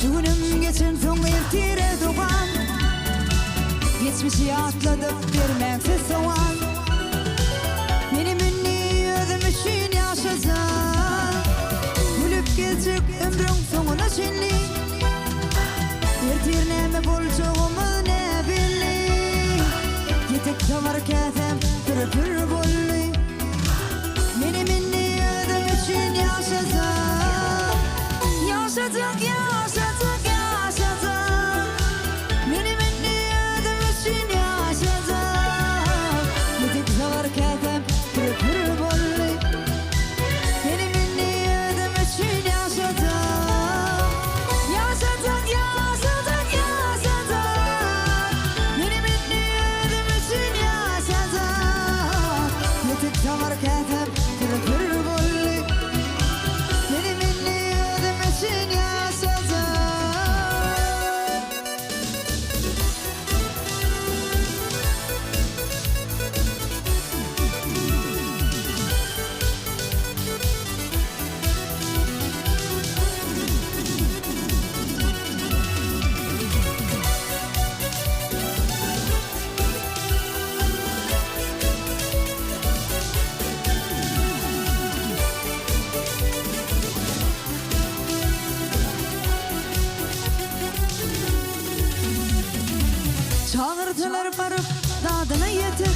Günüm geçen son evtire doğan Geçmişi atladık vermekse soğan Benim ünlü ödüm için yaşasam Gülüp gelecek ömrün sonuna şenli Ertir neme bolçoğumu ne billi Yetek tamar kætem pür bolli Benim ünlü ödüm için yaşasam Yaşadık yaşadık yaşadık Benim ünlü ödüm için yaşadık Yetek tamar kætem pür bolli Benim ünlü ödüm için yaşadık Yaşadık yaşadık yaşadık Benim ünlü ödüm için yaşadık Yetek tamar kætem pür bolli Benim ünlü ödüm için yaşadık Çağırdılar barıp dadına yetip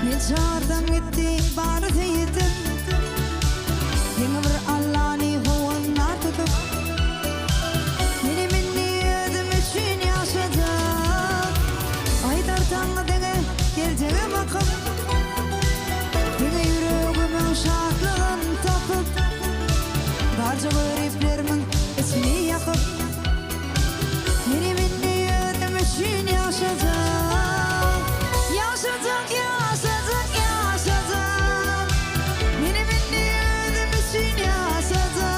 Ben çağırdım gitti bana teyitip Yeni bir Allah'ını huvanlar tutup Benim ünlü ödüm için yaşadım Aydar tanrı dene geleceğe bakıp Dene yüreğimin şartlığın tapıp Barca gariplerimin ismini yakıp Benim ünlü ödüm için yaşadım Yaşadık yaşadık yaşadık Benim ünlü ödüm için yaşadım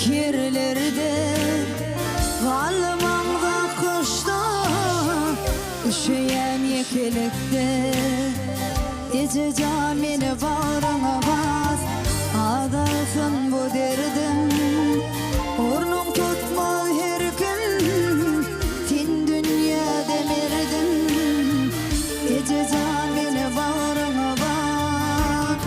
yerlerde Galmanda kışta Üşüyen yekelekte Ece camine bağrına bas Adarsın bu derdim Ornum tutmaz her gün Tin dünya demirdim Ece camine bağrına bak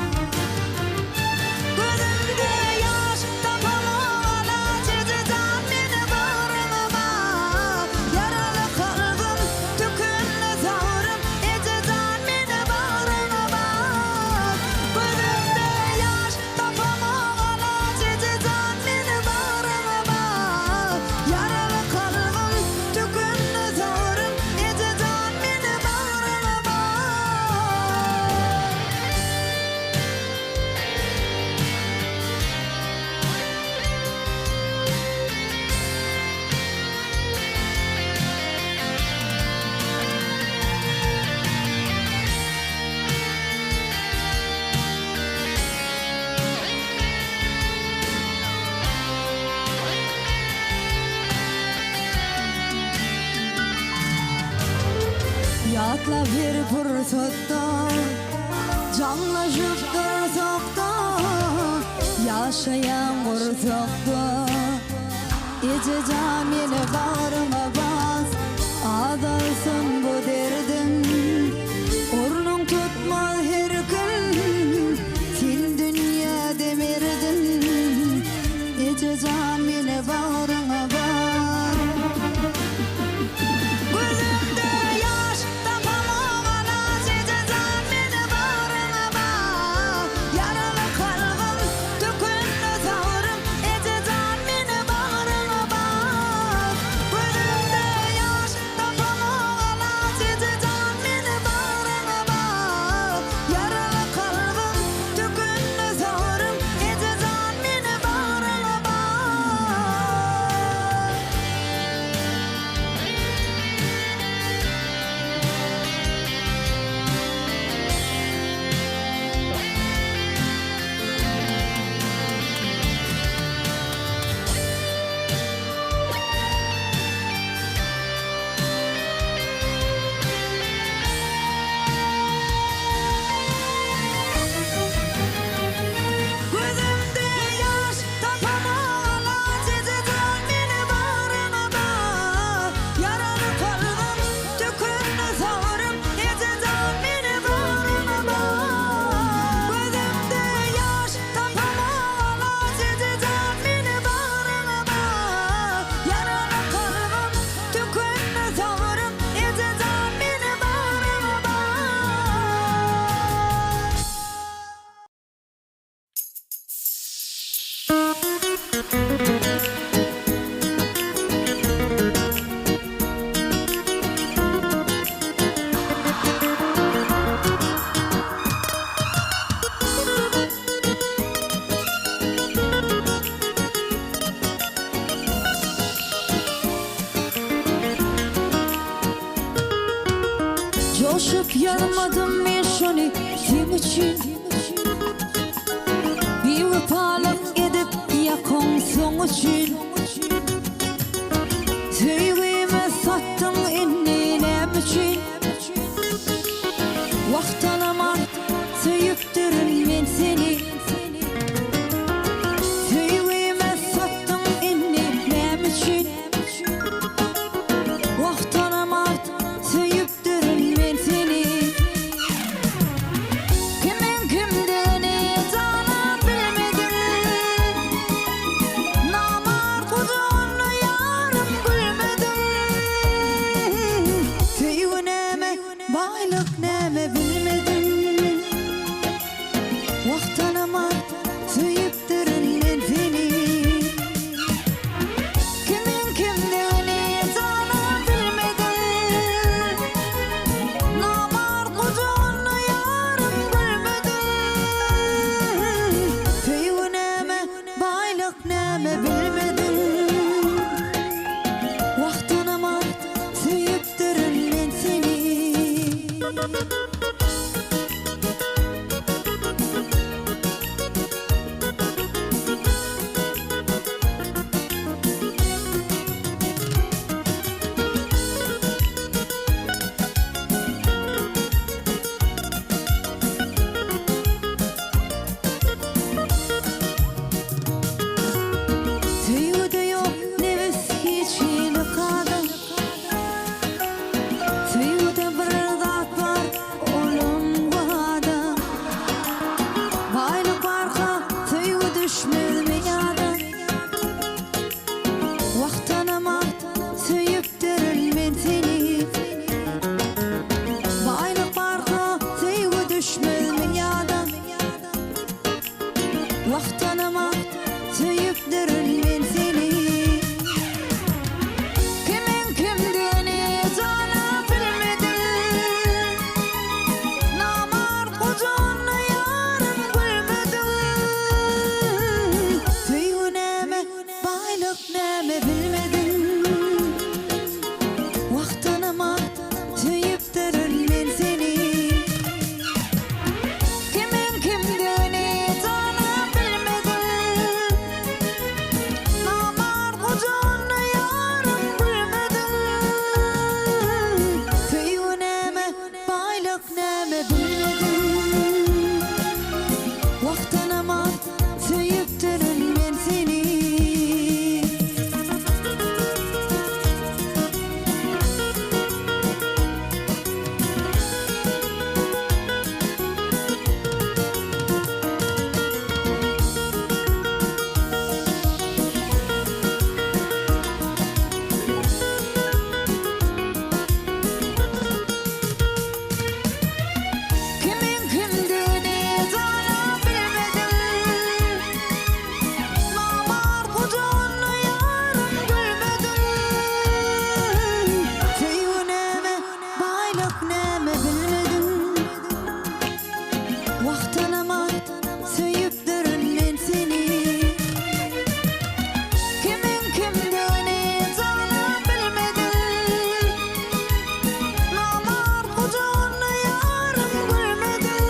Gözümde yaş tapamana Ece camine bağrına bak Yaralı kalbim tükünlü zavrım Ece camine bağrına bak Gözümde yaş tapamana Ece camine bağrına bak Yaralı kalbim tükünlü zavrım Ece camine bağrına bak Yatla bir fırsatta Canlaşıp dursak da Yaşayan vursak da Ece camine bağrıma bas Adarsın bu derdim Ornum tutmaz her gün Tin dünya demirdim Ece camine bağrıma bas Gözümde yaş tapamana Ece camine bağrına bak Yaralı kalbim tükünlü zavrım Ece camine bağrına bak Gözümde yaş tapamana Ece camine bağrına bak Yaralı kalbim tükünlü zavrım Ece camine bağrına bak Gözümde yaş tapamana Ece camine bağrına bak Yaralı kalbim tükünlü zavrım Ece camine bağrına bak Gözümde yaş tapamana Ece camine bağrına bak Yaralı kalbim tükünlü zavrım Ece camine bağrına bak Coşup yanmadım ben şunu kim için Bir vefalık edip yakın son için Sevgime sattın ennem için Vaktanama söyüptürün ben seni Sevgime sattın ennem için Vaktanama söyüptürün ben seni Kimin Vaqtanıma söyüp durun men seni. Kimin kimdini sana bilmedim. Namar kucağına yarın bilmedim. Tüyü neme, baylık neme bilmedim. Vaqtanıma söyüp durun men seni. Kimin kimdini sana bilmedim. Namar kucağına yarın bilmedim. Tüyü neme, baylık neme bilmedim. Vaqtanıma söyüp durun men seni. Kimin kimdini sana bilmedim. Namar kucağına yarın bilmedim. Tüyü neme, baylık neme bilmedim. Vaqtanıma söyüp durun men seni. Kimin kimdini sana bilmedim. Namar kucağına yarın bilmedim.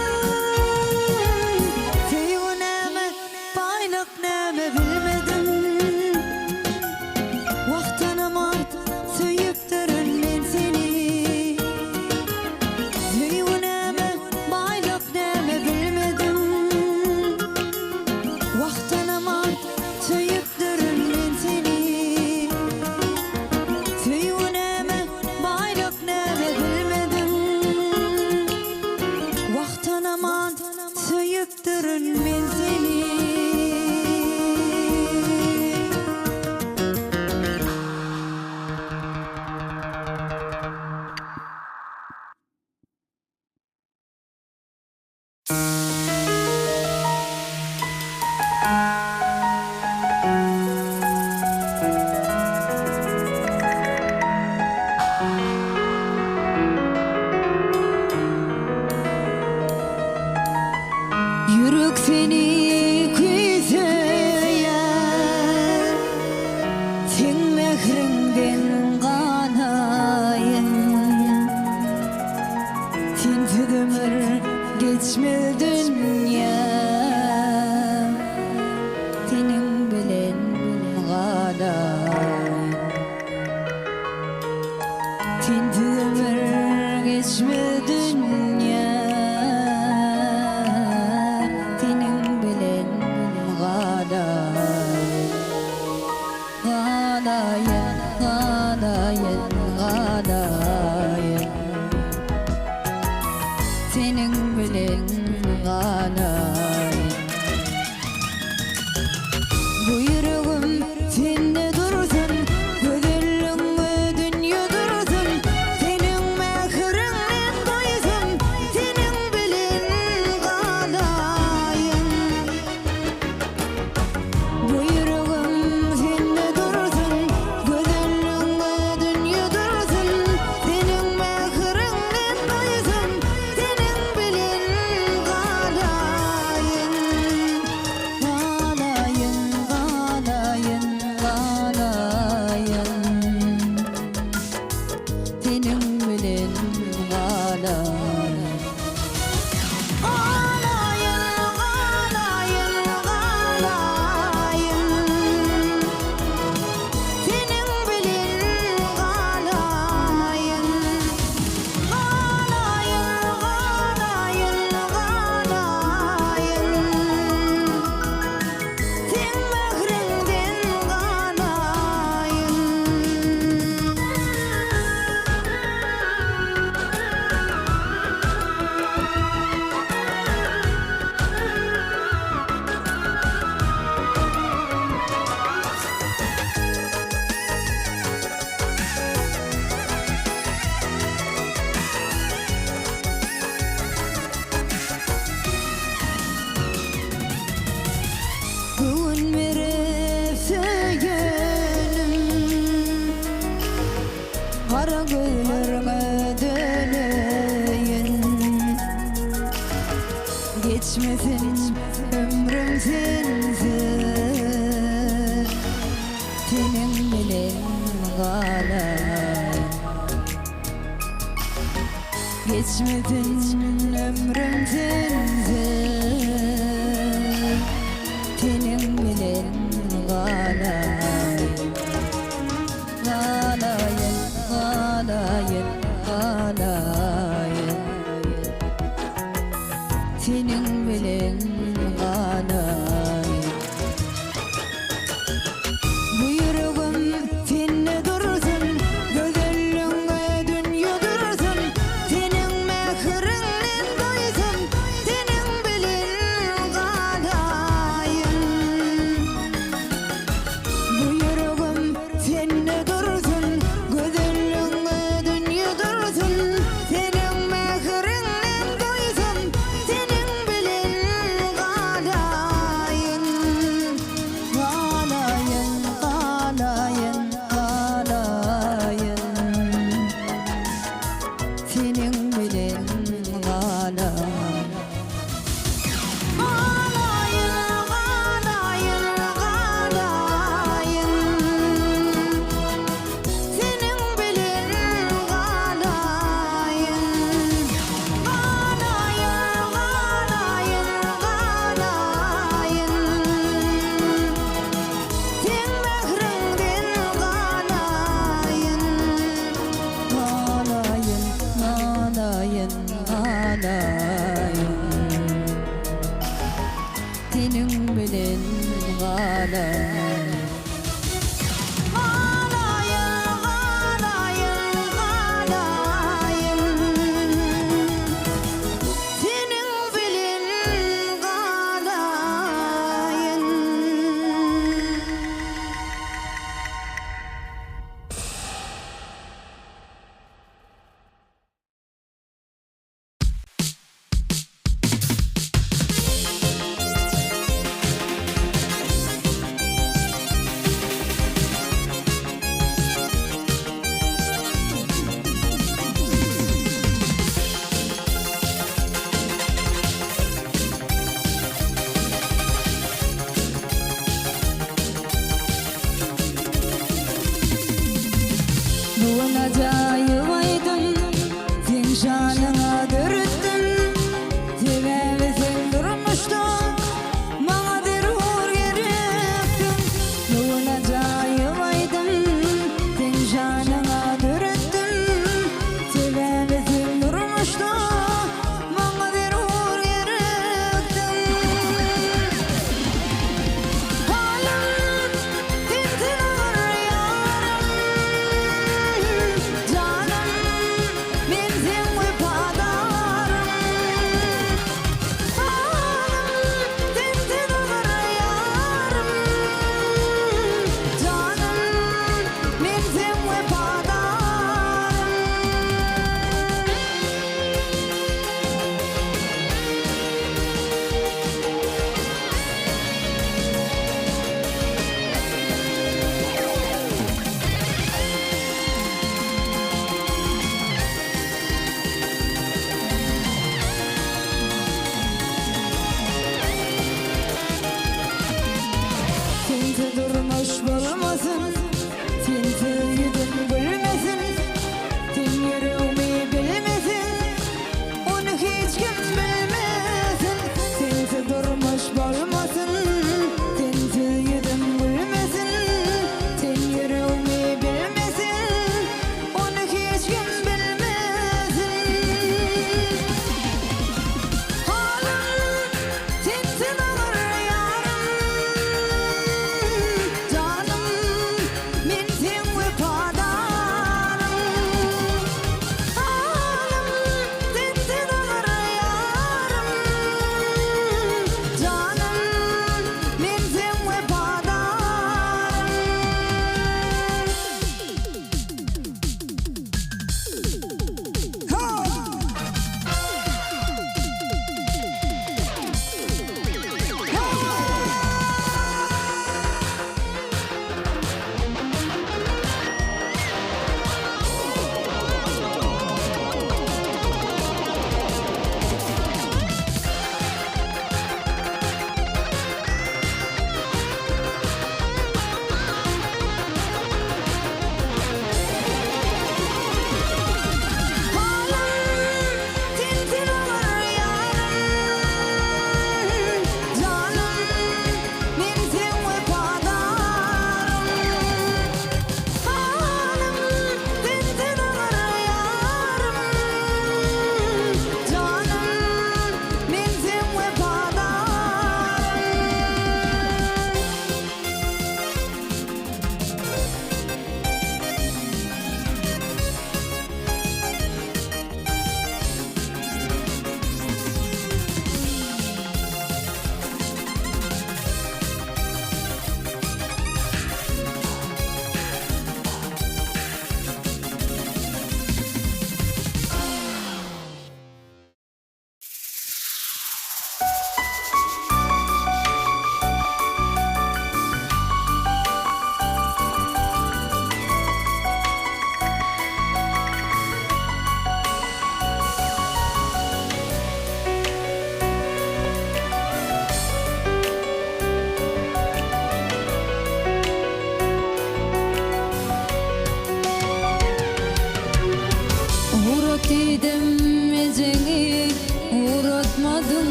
Tüyü neme, baylık neme bilmedim. Vaqtanıma söyüp durun men seni. Tüyü neme, baylık neme bilmedim. Vaqtanıma söyüp durun men seni. Tüyü neme, baylık neme bilmedim. Vaqtanıma söyüp durun men seni. Yürek seni kuysuyor. Sen mehrinden kanayın. Sensiz ömür geçmez dünya. Senin bilen kanayın. Sensiz ömür geçmez dünya. Senin bilen kanayın. Kanayın, kanayın, kanayın. Senin bilen kanayın. Bu yüreğim sende dursun. Gözlerimde dünya dursun. Senin mehrinden doysun. Senin bilen kanayın. Bu yüreğim sende dursun. Gözlerimde dünya dursun. Senin mehrinden doysun. Senin bilen kanayın. geçmesin ömrüm sensiz. Senin bilen kalay, geçmesin ömrüm sensiz. Senin bilen kalay, kalayın, kalayın, kalayın. Senin bilen kalayın. Bu yüreğim seninle dursun, gözellüğüne dünya dursun. Senin mehrinden doysun, senin bilen kalayın. Bu yüreğim seninle dursun, gözellüğüne dünya dursun. Senin mehrinden doysun, senin bilen kalayın.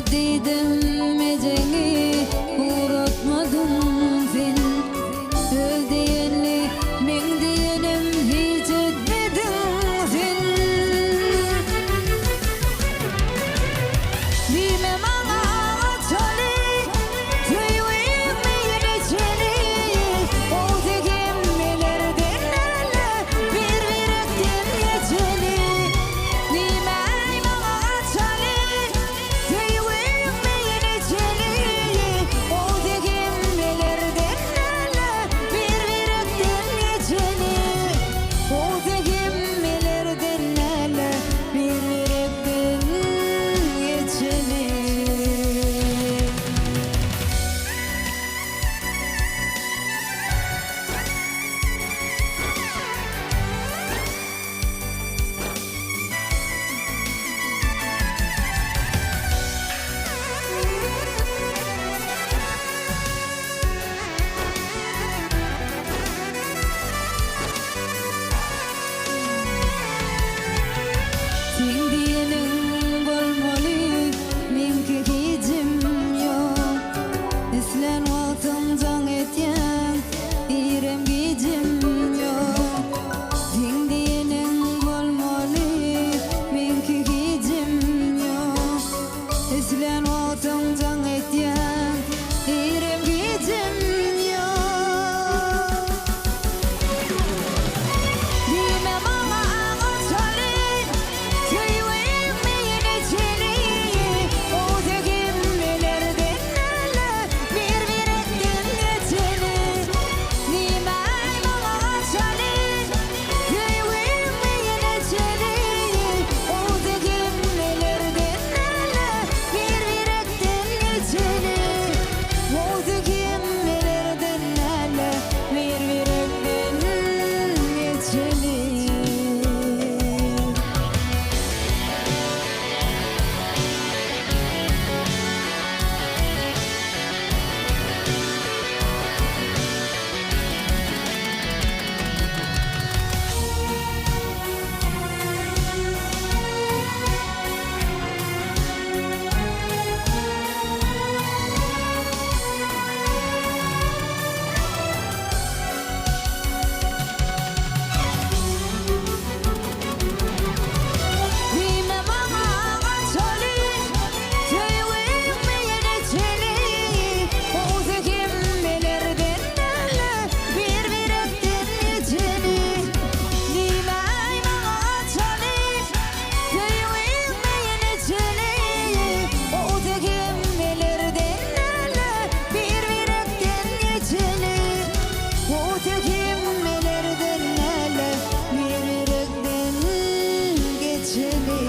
Özdeydim eceni uğratmadın sen. Özdeyenli men diyenim hiç etmedin sen. Bilmem ana çali tüyüyüm yine çeli. O tekemmelerden ele bir virekten geçeli. Bilmem ana çali tüyüyüm yine çeli. O tekemmelerden ele bir virekten geçeli. O tekemmelerden ele bir virekten geçeli. Sen diyenin bolmalı, menki hicim yok. Islen vaktim can etyen, irem gicim yok. Sen diyenin bolmalı, menki hicim yok. Islen vaktim can etyen, irem gicim yok. Bilmem ama çali tüyüyüm yine çeli. O tekemmelerden ele bir virekten geçeli. Bilmem ama çali tüyüyüm yine çeli. O tekemmelerden ele bir virekten geçeli. O tekemmelerden ele bir virekten geçeli. Bilmem ama çali tüyüyüm yine çeli. O tekemmelerden ele bir virekten geçeli. Bilmem ama çali tüyüyüm yine çeli. O tekemmelerden ele bir virekten geçeli. O tekemmelerden ele bir virekten geçeli.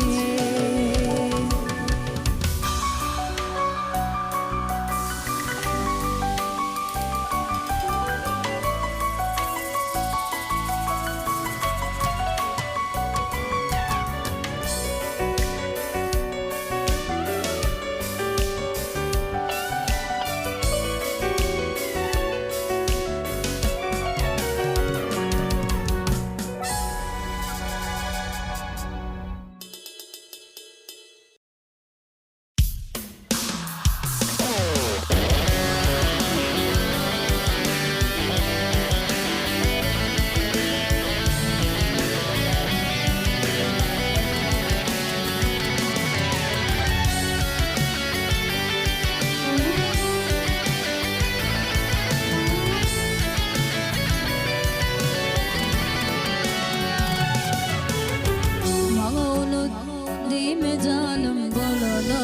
Bana unut deme canım bolana.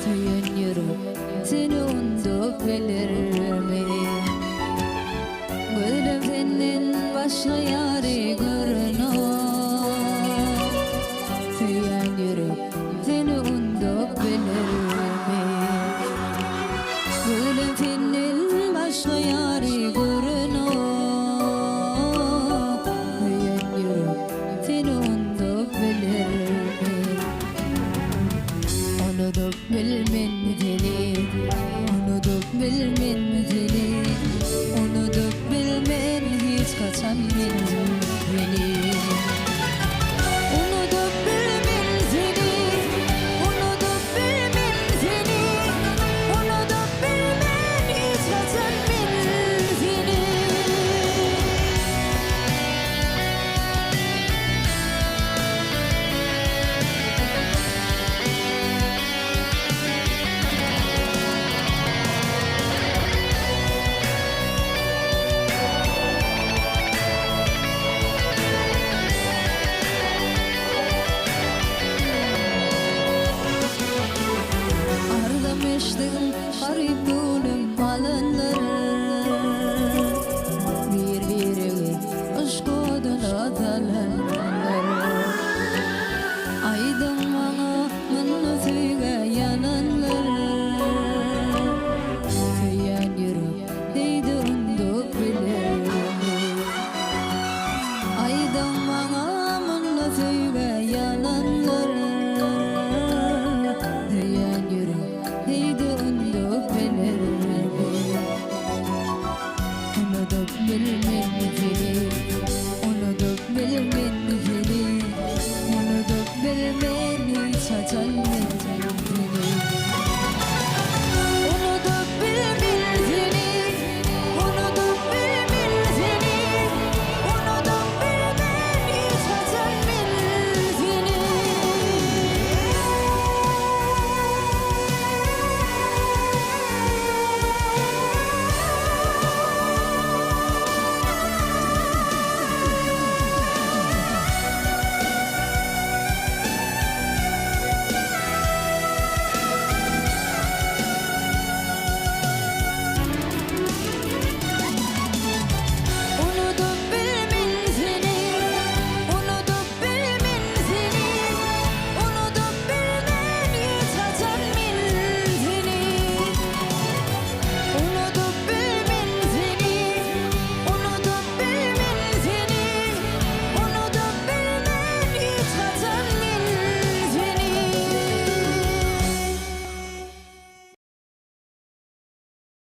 Tüyün yürü seni unuttup bilirmi? Gülüm senin başka yari görünür. Tüyün yürü seni unuttup bilirmi? Gülüm senin başka yari görünür. Tüyün yürü seni unuttup bilirmi? Unutup bilmedini, unutup bilmedini, unutup bilmeni hiç kaçan benim. Unutup bilmem seni, unutup bilmem seni, unutup bilmem hiç acele.